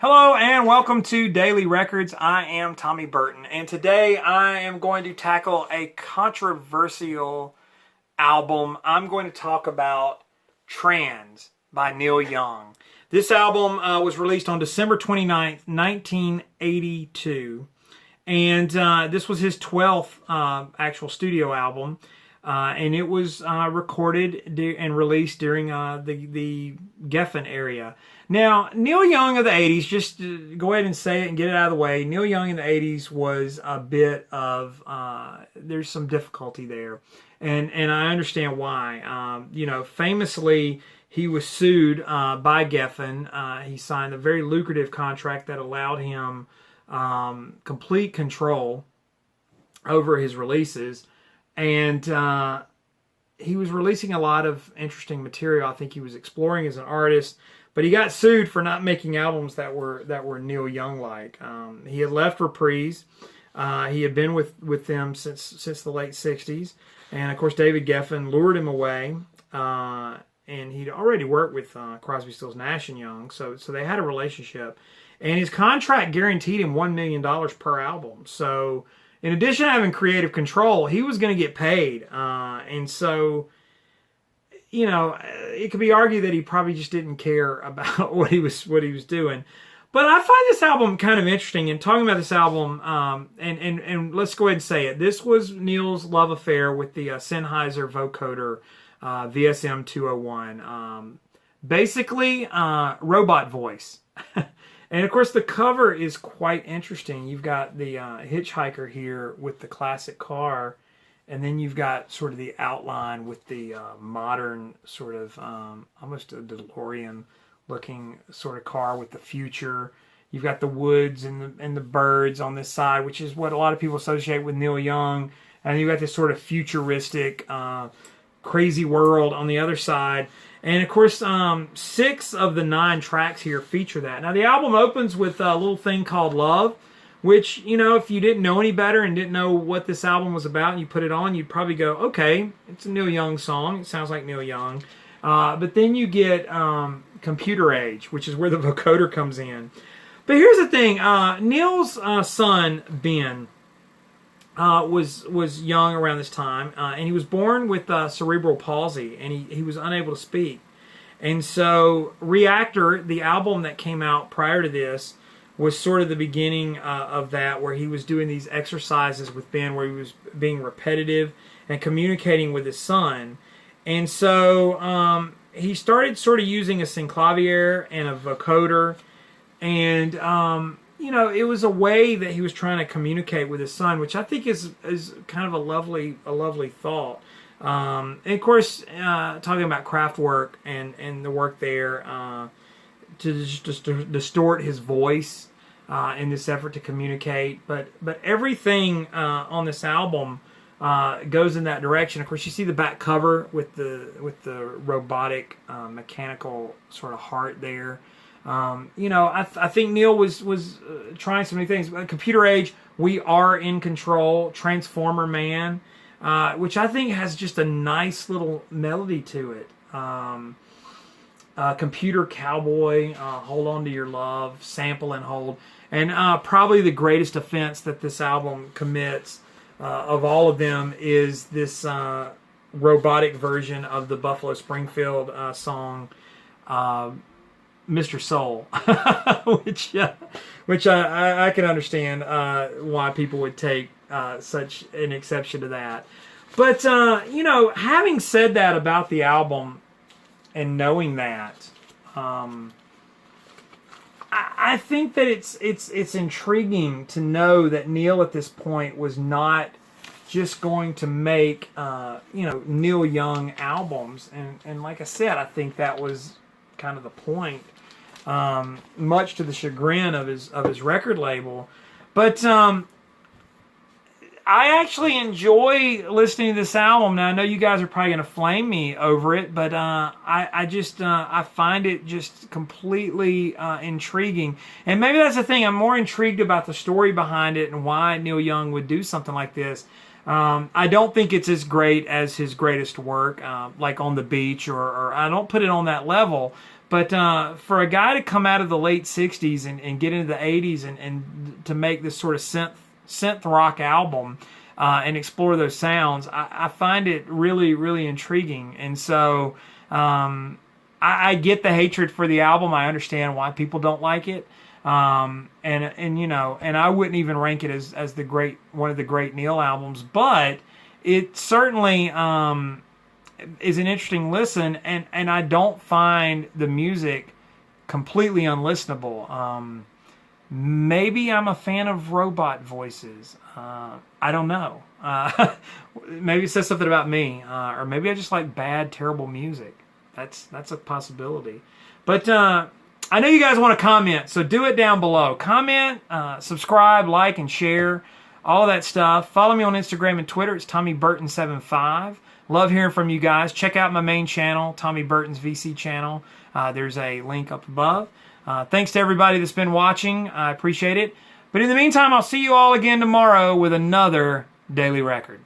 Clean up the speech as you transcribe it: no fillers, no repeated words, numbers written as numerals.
Hello and welcome to Daily Records. I am Tommy Burton, and today I am going to tackle a controversial album. I'm going to talk about Trans by Neil Young. This album was released on December 29th, 1982, and this was his 12th actual studio album. And it was recorded and released during the Geffen area. Now, Neil Young of the 80s, just to go ahead and say it and get it out of the way, Neil Young in the 80s was a bit of, there's some difficulty there. And I understand why. Famously, he was sued by Geffen. He signed a very lucrative contract that allowed him complete control over his releases. And he was releasing a lot of interesting material. I think he was exploring as an artist, but he got sued for not making albums that were Neil Young like. He had left Reprise. He had been with them since the late '60s, and of course David Geffen lured him away. And he'd already worked with Crosby, Stills, Nash and Young, so they had a relationship. And his contract guaranteed him $1 million per album. So in addition to having creative control, he was going to get paid. And so, it could be argued that he probably just didn't care about what he was doing. But I find this album kind of interesting. And talking about this album, and let's go ahead and say it. This was Neil's love affair with the Sennheiser vocoder VSM 201. Basically, robot voice. And, of course, the cover is quite interesting. You've got the hitchhiker here with the classic car, and then you've got sort of the outline with the modern sort of almost a DeLorean-looking sort of car with the future. You've got the woods and the birds on this side, which is what a lot of people associate with Neil Young. And you've got this sort of futuristic, crazy world on the other side. And, of course, 6 of the 9 tracks here feature that. Now, the album opens with a little thing called Love, which, if you didn't know any better and didn't know what this album was about and you put it on, you'd probably go, okay, it's a Neil Young song. It sounds like Neil Young. But then you get Computer Age, which is where the vocoder comes in. But here's the thing. Neil's son, Ben, was young around this time, and he was born with cerebral palsy, and he was unable to speak. And so Reactor, the album that came out prior to this, was sort of the beginning of that, where he was doing these exercises with Ben, where he was being repetitive and communicating with his son. And so he started sort of using a synclavier and a vocoder, and it was a way that he was trying to communicate with his son, which I think is kind of a lovely thought. And of course, talking about Kraftwerk and the work there to just distort his voice in this effort to communicate. But everything on this album goes in that direction. Of course, you see the back cover with the robotic mechanical sort of heart there. I think Neil was trying so many things. Computer Age, We Are in Control, Transformer Man, which I think has just a nice little melody to it. Computer Cowboy, Hold On to Your Love, Sample and Hold. And probably the greatest offense that this album commits of all of them is this robotic version of the Buffalo Springfield song, Mr. Soul, which I can understand why people would take such an exception to that. But having said that about the album and knowing that, I think that it's intriguing to know that Neil at this point was not just going to make Neil Young albums, and like I said, I think that was kind of the point, much to the chagrin of his record label. But I actually enjoy listening to this album. Now I know you guys are probably going to flame me over it, but I find it just completely intriguing. And maybe that's the thing. I'm more intrigued about the story behind it and why Neil Young would do something like this. I don't think it's as great as his greatest work, like On the Beach, or I don't put it on that level. But for a guy to come out of the late 60s and get into the 80s and to make this sort of synth rock album and explore those sounds, I find it really, really intriguing. And so I get the hatred for the album. I understand why people don't like it. And you know, and I wouldn't even rank it as one of the great Neil albums, but it certainly is an interesting listen, and I don't find the music completely unlistenable. Maybe I'm a fan of robot voices. I don't know. Maybe it says something about me, or maybe I just like bad, terrible music. That's a possibility. But I know you guys want to comment, so do it down below. Comment, subscribe, like, and share, all that stuff. Follow me on Instagram and Twitter. It's TommyBurton75. Love hearing from you guys. Check out my main channel, Tommy Burton's VC channel. There's a link up above. Thanks to everybody that's been watching. I appreciate it. But in the meantime, I'll see you all again tomorrow with another Daily Record.